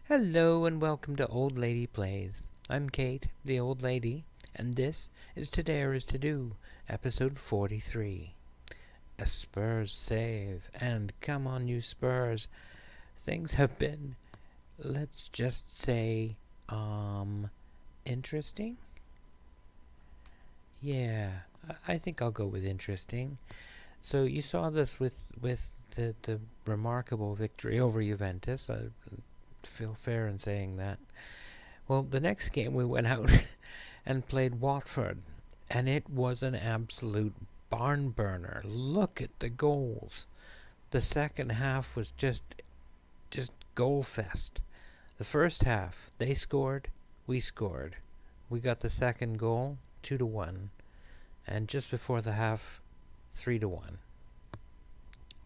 Hello and welcome to Old Lady Plays. I'm Kate, the old lady, and this is To Dare Is To Do, episode 43. A Spurs save, and come on you Spurs. Things have been, let's just say, interesting? Yeah, I think I'll go with interesting. So you saw this with the remarkable victory over Juventus. I feel fair in saying that. Well, the next game we went out and played Watford, and it was an absolute barn burner. Look at the goals. The second half was just goal fest. The first half, they scored, we scored. We got the second goal, 2-1, and just before the half, 3-1.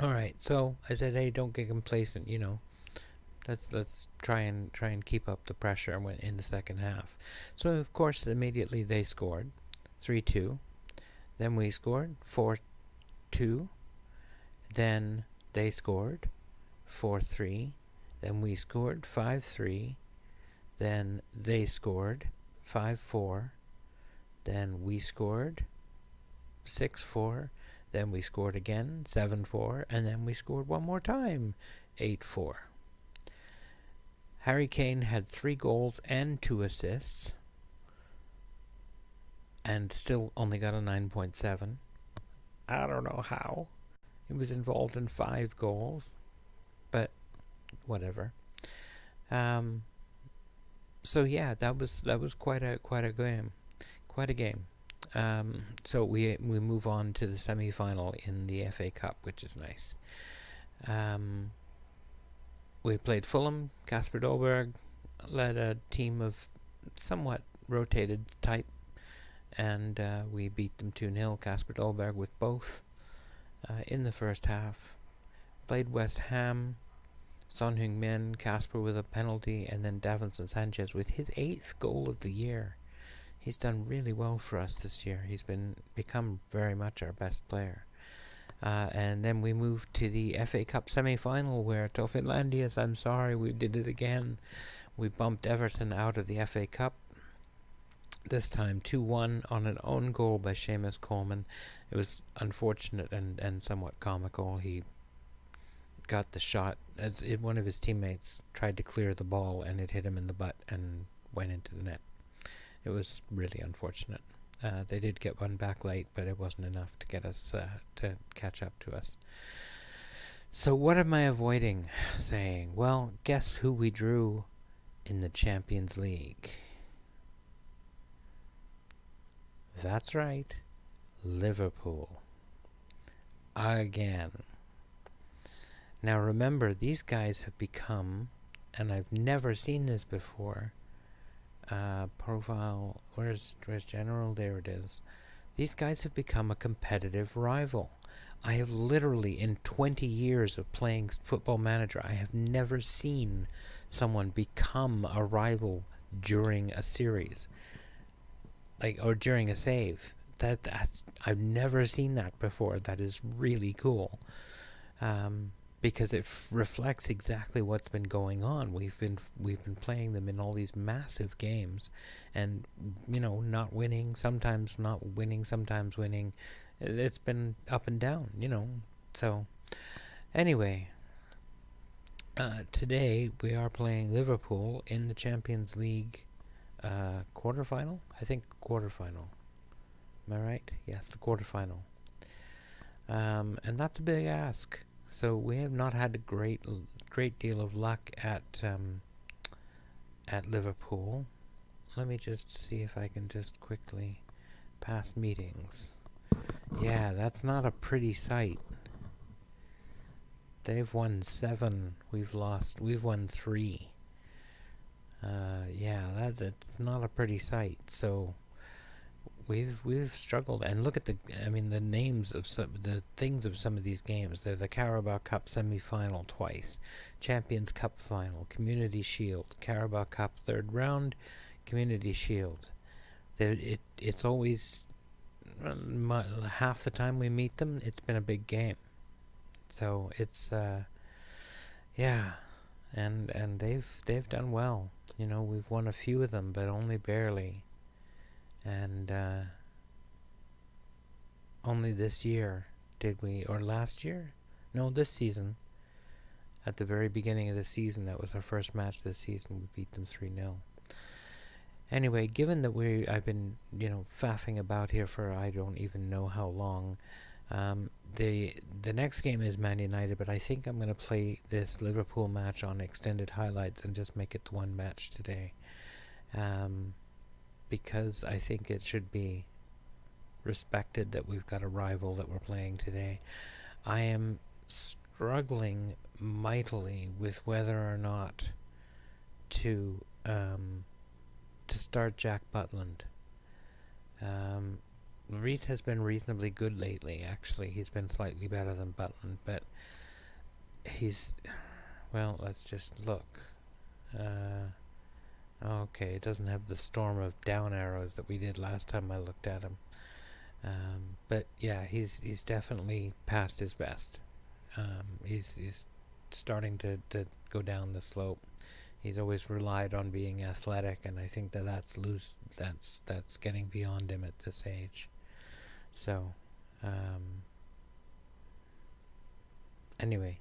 All right, so I said, hey, don't get complacent, Let's try and keep up the pressure in the second half. So of course immediately they scored 3-2. Then we scored 4-2. Then they scored 4-3. Then we scored 5-3. Then they scored 5-4. Then we scored 6-4. Then we scored again 7-4. And then we scored one more time 8-4. Harry Kane had 3 goals and 2 assists, and still only got a 9.7. I don't know how. He was involved in 5 goals, but whatever. So yeah, that was quite a game. So we move on to the semi-final in the FA Cup, which is nice. We played Fulham. Kasper Dolberg led a team of somewhat rotated type, and we beat them 2-0. Kasper Dolberg with both in the first half. Played West Ham. Son Heung-min, Kasper with a penalty, and then Davinson Sanchez with his 8th goal of the year. He's done really well for us this year. He's become very much our best player. And then we moved to the FA Cup semi-final where Tofinlandias, I'm sorry, we did it again. We bumped Everton out of the FA Cup. This time 2-1 on an own goal by Seamus Coleman. It was unfortunate and somewhat comical. He got the shot as one of his teammates tried to clear the ball and it hit him in the butt and went into the net. It was really unfortunate. They did get one back late, but it wasn't enough to get us to catch up to us. So what am I avoiding saying? Well, guess who we drew in the Champions League? That's right, Liverpool. Again. Now remember, these guys have become, and I've never seen this before, profile, where's general? There it is. These guys have become a competitive rival. I have literally, in 20 years of playing Football Manager, I have never seen someone become a rival during a series, or during a save. That's I've never seen that before. That is really cool. Because it reflects exactly what's been going on. We've been playing them in all these massive games, and not winning, sometimes not winning, sometimes winning. It's been up and down, So, anyway, today we are playing Liverpool in the Champions League quarterfinal. I think quarterfinal. Am I right? Yes, the quarterfinal. And that's a big ask. So we have not had a great deal of luck at Liverpool. Let me just see if I can just quickly pass meetings. Yeah, that's not a pretty sight. They've won 7. We've won 3. Yeah, that's not a pretty sight. So we've struggled, and look at the names of the things of some of these games. They're the Carabao Cup semi-final twice, Champions Cup final, Community Shield, Carabao Cup 3rd round, Community Shield. It's always half the time we meet them, it's been a big game. So it's yeah, and they've done well. You know, we've won a few of them, but only barely. And only this year did we, or last year? No, this season. At the very beginning of the season, that was our first match this season. We beat them 3-0. Anyway, given that I've been, faffing about here for I don't even know how long, the next game is Man United, but I think I'm going to play this Liverpool match on extended highlights and just make it the one match today, because I think it should be respected that we've got a rival that we're playing today. I am struggling mightily with whether or not to start Jack Butland. Reese has been reasonably good lately, actually. He's been slightly better than Butland, but he's... Well, let's just look. Okay, it doesn't have the storm of down arrows that we did last time I looked at him. But yeah, he's definitely past his best. He's starting to go down the slope. He's always relied on being athletic, and I think that's getting beyond him at this age. So, anyway,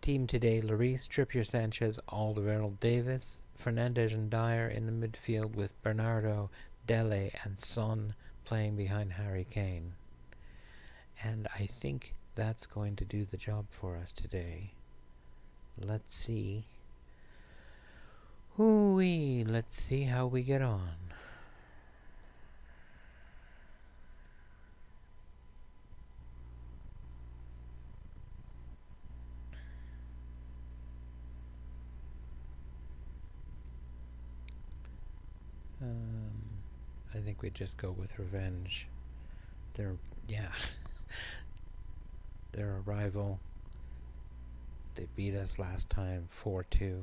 team today: Lloris, Trippier, Sanchez, Alderweireld, Davis, Fernandes and Dyer in the midfield, with Bernardo, Dele, and Son playing behind Harry Kane. And I think that's going to do the job for us today. Let's see. Ooh-wee, let's see how we get on. I think we just go with revenge. They're a rival. They beat us last time 4-2.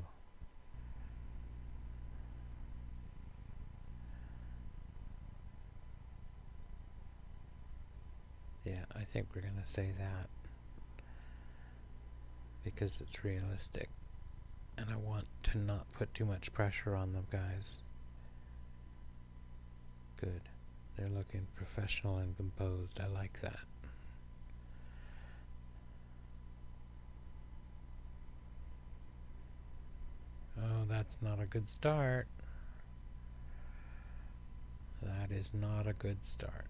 Yeah, I think we're gonna say that because it's realistic, and I want to not put too much pressure on them guys. Good. They're looking professional and composed. I like that. Oh, that's not a good start. That is not a good start.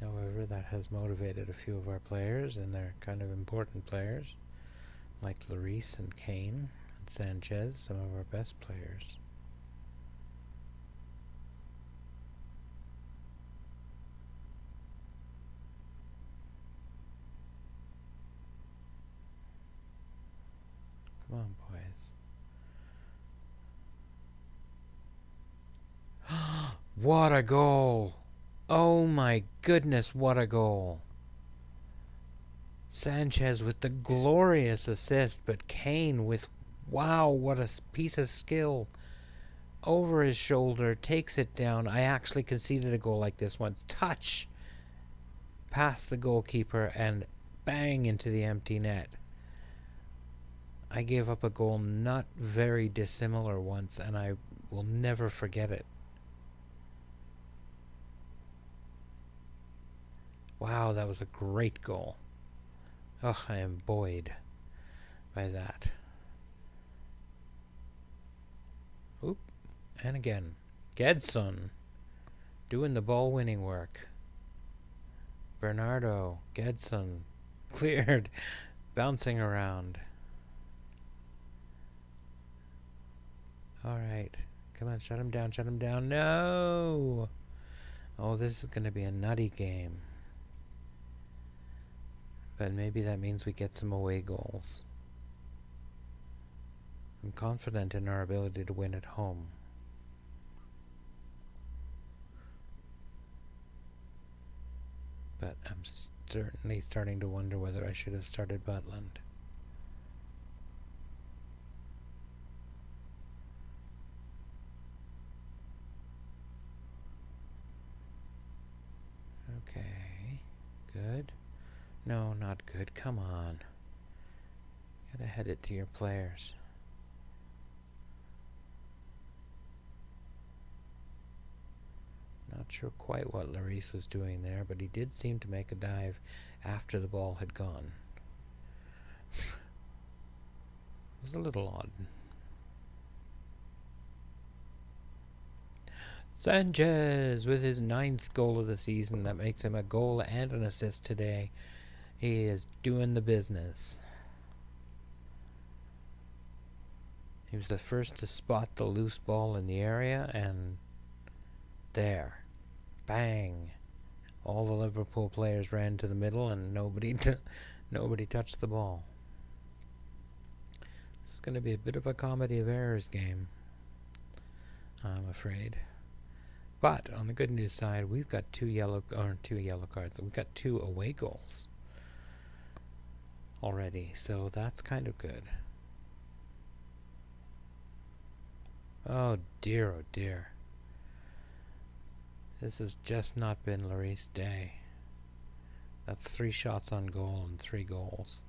However, that has motivated a few of our players, and they're kind of important players, like Lloris and Kane and Sanchez, some of our best players. Come on, boys. What a goal! Oh my goodness, what a goal! Sanchez with the glorious assist, but Kane with, wow, what a piece of skill. Over his shoulder, takes it down. I actually conceded a goal like this once. Touch! Past the goalkeeper and bang into the empty net. I gave up a goal not very dissimilar once, and I will never forget it. Wow, that was a great goal. Ugh, I am buoyed by that. Oop, and again. Gedson doing the ball-winning work. Bernardo, Gedson, cleared, bouncing around. Alright, come on, shut him down, shut him down. No! Oh, this is going to be a nutty game. But maybe that means we get some away goals. I'm confident in our ability to win at home. But I'm certainly starting to wonder whether I should have started Butland. Okay, good. No, not good. Come on. Gotta head it to your players. Not sure quite what Larice was doing there, but he did seem to make a dive after the ball had gone. It was a little odd. Sanchez with his 9th goal of the season. That makes him a goal and an assist today. He is doing the business. He was the first to spot the loose ball in the area, and there, bang! All the Liverpool players ran to the middle, and nobody touched the ball. This is going to be a bit of a comedy of errors game, I'm afraid. But on the good news side, we've got two yellow cards. We've got 2 away goals already, so that's kind of good. Oh dear, oh dear. This has just not been Larice's day. That's 3 shots on goal and 3 goals.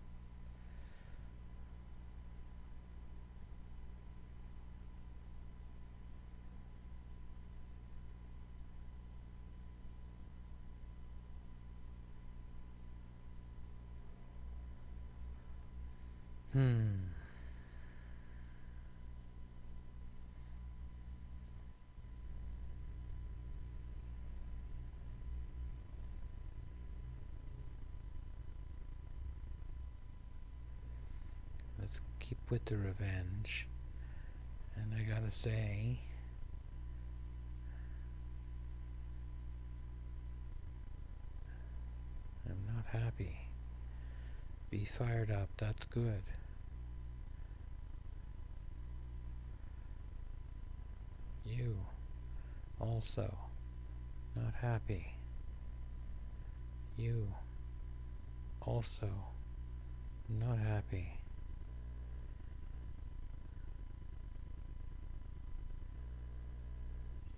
Let's keep with the revenge. And I gotta say, I'm not happy. Be fired up, that's good. You also not happy. You also not happy.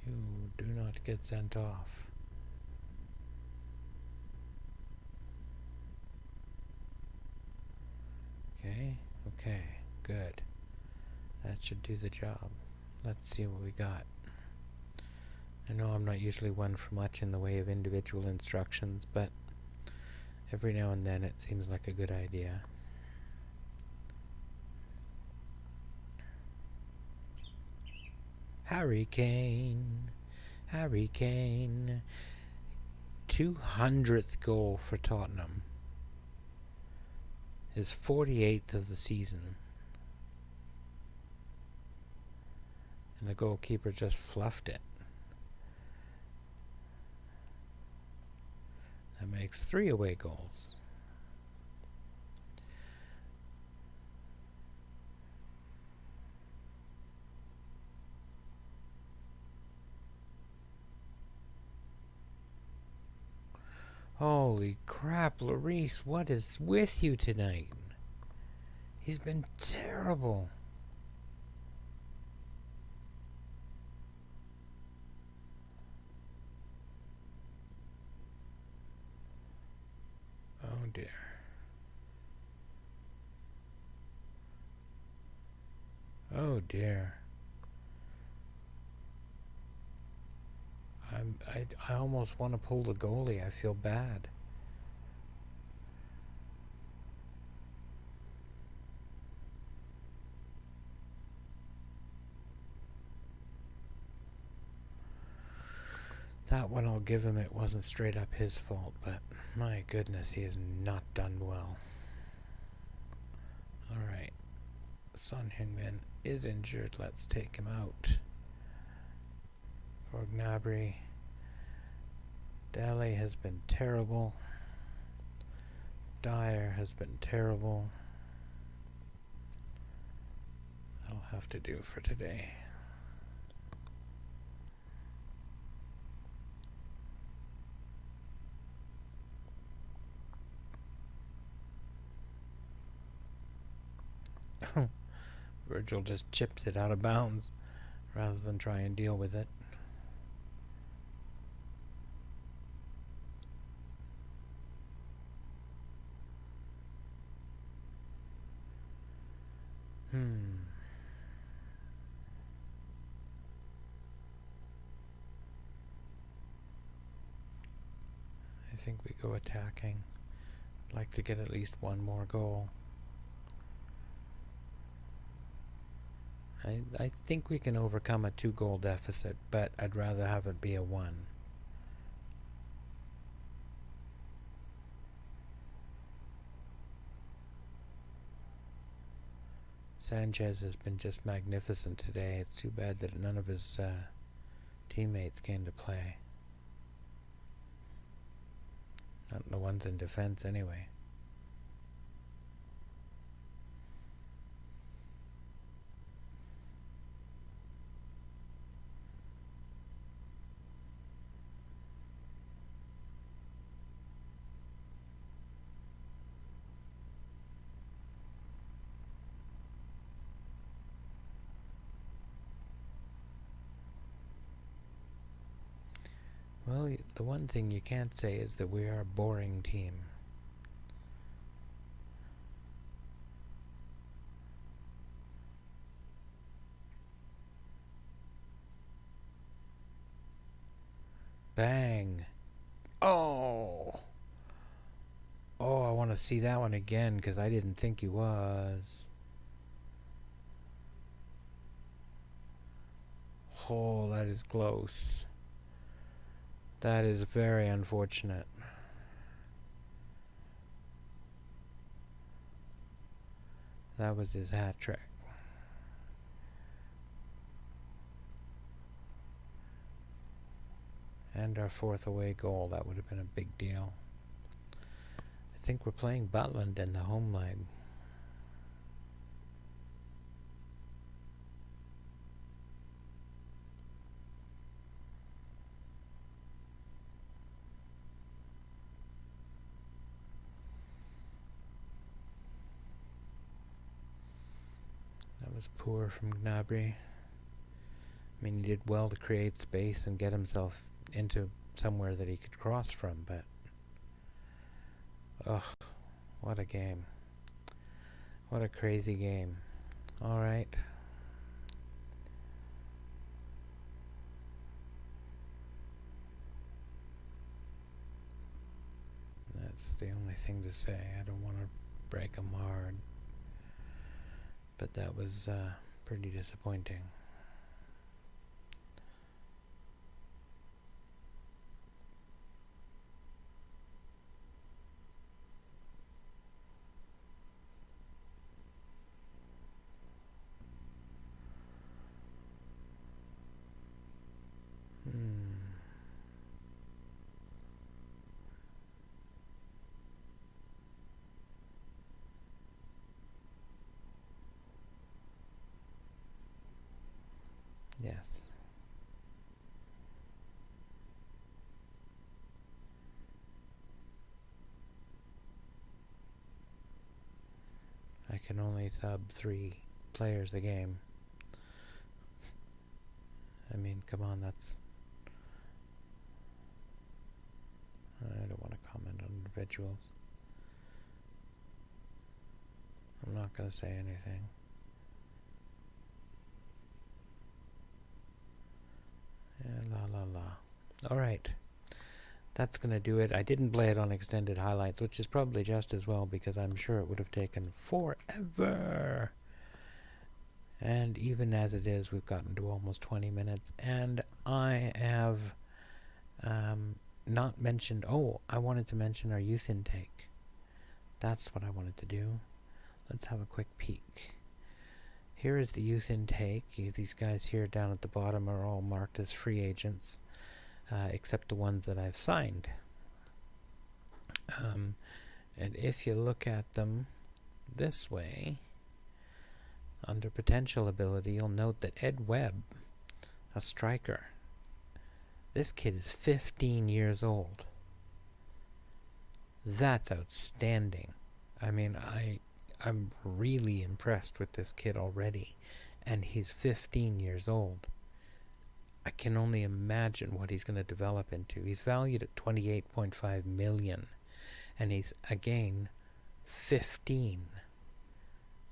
You do not get sent off. Okay, good. That should do the job. Let's see what we got. I know I'm not usually one for much in the way of individual instructions, but every now and then it seems like a good idea. Harry Kane. 200th goal for Tottenham. His 48th of the season. And the goalkeeper just fluffed it. That makes 3 away goals. Holy crap, Larice, what is with you tonight? He's been terrible. Oh dear. Oh dear. I almost want to pull the goalie. I feel bad. That one I'll give him. It wasn't straight up his fault, but my goodness, he has not done well. Alright. Son Heung-min is injured. Let's take him out. For Gnabry. Daly has been terrible. Dyer has been terrible. That'll have to do for today. Virgil just chips it out of bounds rather than try and deal with it. I think we go attacking. I'd like to get at least one more goal. I think we can overcome a 2-goal deficit, but I'd rather have it be a 1. Sanchez has been just magnificent today. It's too bad that none of his teammates came to play. Not the ones in defense, anyway. Well, the one thing you can't say is that we are a boring team. Bang! Oh! Oh, I want to see that one again, because I didn't think he was. Oh, that is close. That is very unfortunate. That was his hat trick. And our 4th away goal. That would have been a big deal. I think we're playing Butland in the home leg. That was poor from Gnabry. I mean, he did well to create space and get himself into somewhere that he could cross from, but... ugh, what a game. What a crazy game. Alright. That's the only thing to say. I don't want to break him hard. But that was pretty disappointing. Yes. I can only sub 3 players a game. I mean, come on, that's... I don't want to comment on individuals. I'm not going to say anything. La la la. Alright. That's going to do it. I didn't play it on extended highlights, which is probably just as well, because I'm sure it would have taken forever. And even as it is, we've gotten to almost 20 minutes. And I have not mentioned... oh, I wanted to mention our youth intake. That's what I wanted to do. Let's have a quick peek. Here is the youth intake. These guys here down at the bottom are all marked as free agents, except the ones that I've signed. And if you look at them this way, under potential ability, you'll note that Ed Webb, a striker, this kid is 15 years old. That's outstanding. I mean, I'm really impressed with this kid already, and he's 15 years old. I can only imagine what he's going to develop into. He's valued at 28.5 million, and he's, again, 15.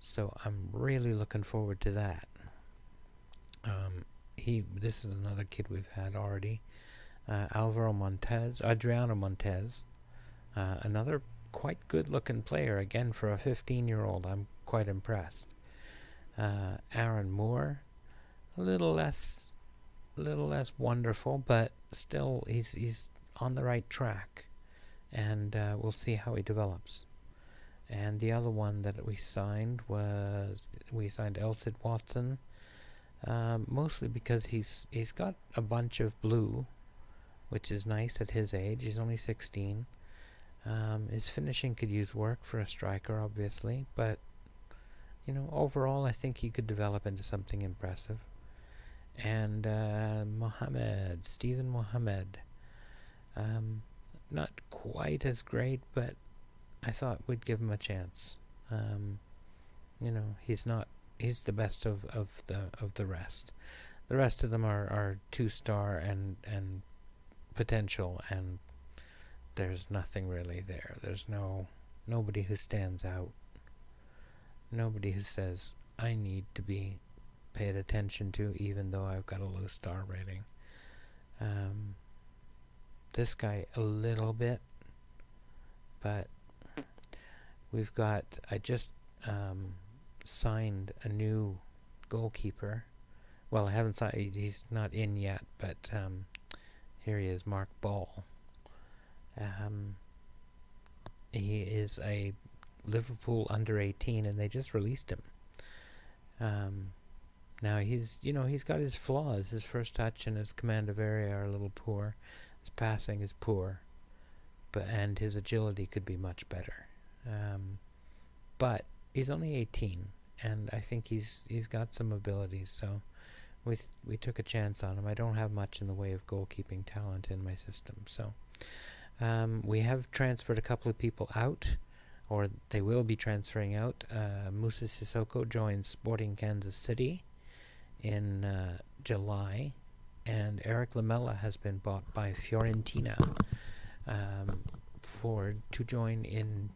So I'm really looking forward to that. This is another kid we've had already. Adriano Montez, another quite good-looking player again for a 15-year-old. I'm quite impressed. Aaron Moore, a little less wonderful, but still he's on the right track, and we'll see how he develops. And the other one that we signed Elsid Watson, mostly because he's got a bunch of blue, which is nice at his age. He's only 16. His finishing could use work for a striker, obviously, but overall I think he could develop into something impressive. And Stephen Mohamed, not quite as great, but I thought we'd give him a chance. He's the best of the rest. The rest of them are 2-star and potential, and there's nothing really there. There's nobody who stands out. Nobody who says, I need to be paid attention to, even though I've got a low star rating. This guy a little bit, but I just signed a new goalkeeper. Well, I haven't signed, he's not in yet, but here he is, Mark Ball. He is a Liverpool under 18, and they just released him. Now he's got his flaws. His first touch and his command of area are a little poor. His passing is poor, and his agility could be much better. But he's only 18, and I think he's got some abilities. So we took a chance on him. I don't have much in the way of goalkeeping talent in my system, so we have transferred a couple of people out, or they will be transferring out. Musa Sissoko joins Sporting Kansas City in July, and Eric Lamela has been bought by Fiorentina to join in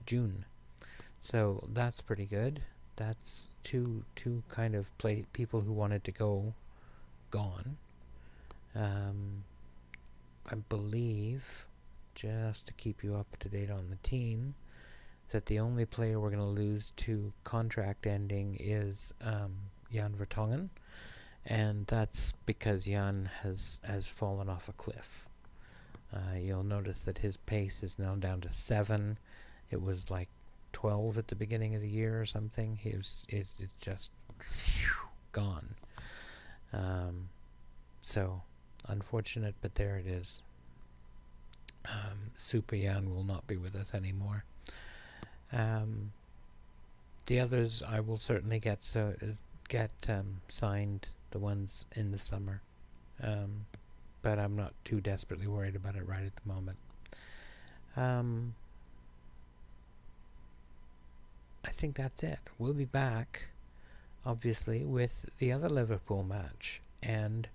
June. So that's pretty good. That's two kind of people who wanted to go gone. I believe, just to keep you up to date on the team, that the only player we're going to lose to contract ending is Jan Vertonghen, and that's because Jan has fallen off a cliff. You'll notice that his pace is now down to 7. It was like 12 at the beginning of the year or something. It's just gone. So unfortunate, but there it is. Super Jan will not be with us anymore. The others I will certainly get signed, the ones in the summer, but I'm not too desperately worried about it right at the moment. I think that's it. We'll be back, obviously, with the other Liverpool match, and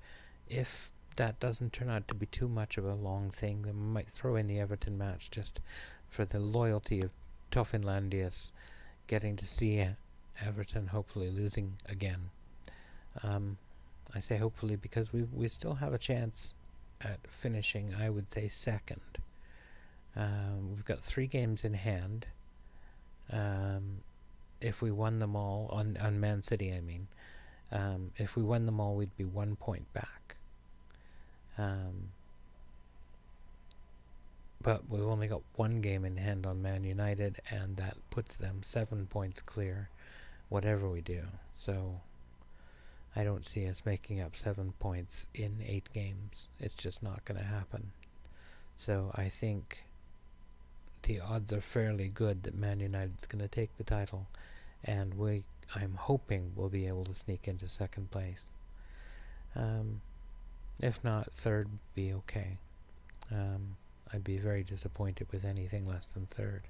if that doesn't turn out to be too much of a long thing, then we might throw in the Everton match just for the loyalty of Tofinlandius getting to see Everton hopefully losing again. I say hopefully because we still have a chance at finishing, I would say, second. We've got 3 games in hand. If we won them all, on Man City I mean, if we won them all, we'd be 1 point back. But we've only got 1 game in hand on Man United, and that puts them 7 points clear, whatever we do. So I don't see us making up 7 points in 8 games. It's just not going to happen. So I think the odds are fairly good that Man United's going to take the title, and I'm hoping we'll be able to sneak into second place. If not, third would be okay. I'd be very disappointed with anything less than third.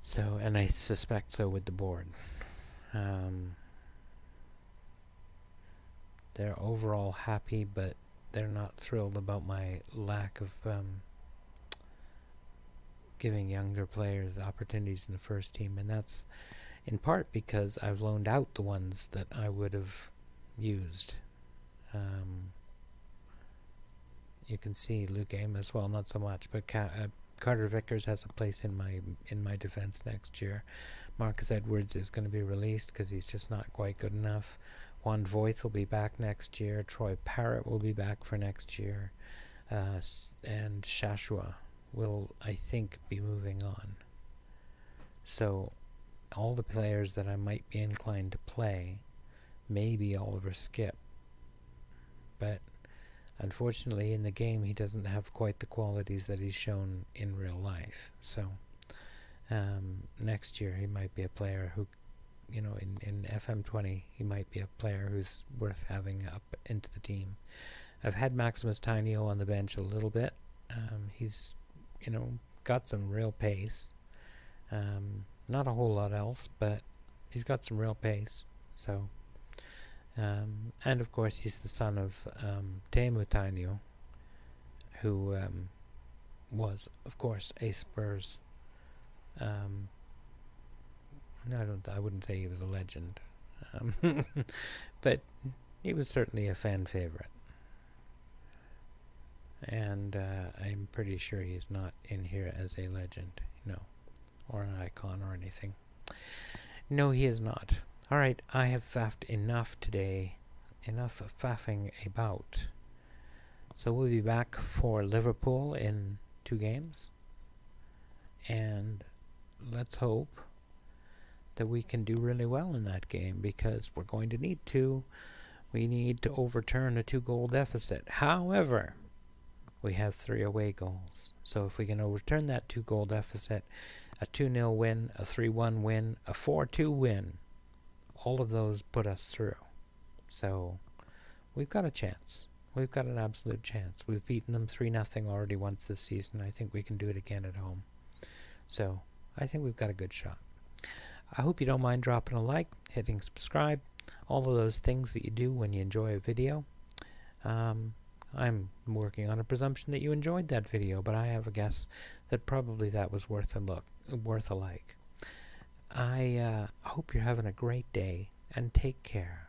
So, and I suspect so with the board. They're overall happy, but they're not thrilled about my lack of giving younger players opportunities in the first team, and that's in part because I've loaned out the ones that I would have used. You can see Luke Amos, well, not so much, but Carter Vickers has a place in my defense next year. Marcus Edwards is going to be released because he's just not quite good enough. Juan Voigt will be back next year. Troy Parrott will be back for next year. And Shashua will, I think, be moving on. So all the players that I might be inclined to play may be Oliver Skip. But unfortunately, in the game, he doesn't have quite the qualities that he's shown in real life. So next year, he might be a player who, in FM20, he might be a player who's worth having up into the team. I've had Maximus Tainio on the bench a little bit. He's, got some real pace. Not a whole lot else, but he's got some real pace. So, and of course, he's the son of Teemu Tainio, who was, of course, a Spurs. I wouldn't say he was a legend, but he was certainly a fan favorite. And I'm pretty sure he's not in here as a legend, or an icon or anything. No, he is not. Alright, I have faffed enough today. Enough faffing about. So we'll be back for Liverpool in 2 games. And let's hope that we can do really well in that game, because we're going to need to. We need to overturn a 2-goal deficit. However, we have 3 away goals. So if we can overturn that 2-goal deficit, a 2-0 win, a 3-1 win, a 4-2 win, all of those put us through. So we've got a chance. We've got an absolute chance. We've beaten them 3-0 already once this season. I think we can do it again at home. So I think we've got a good shot. I hope you don't mind dropping a like, hitting subscribe, all of those things that you do when you enjoy a video. I'm working on a presumption that you enjoyed that video, but I have a guess that probably that was worth a like. I hope you're having a great day, and take care.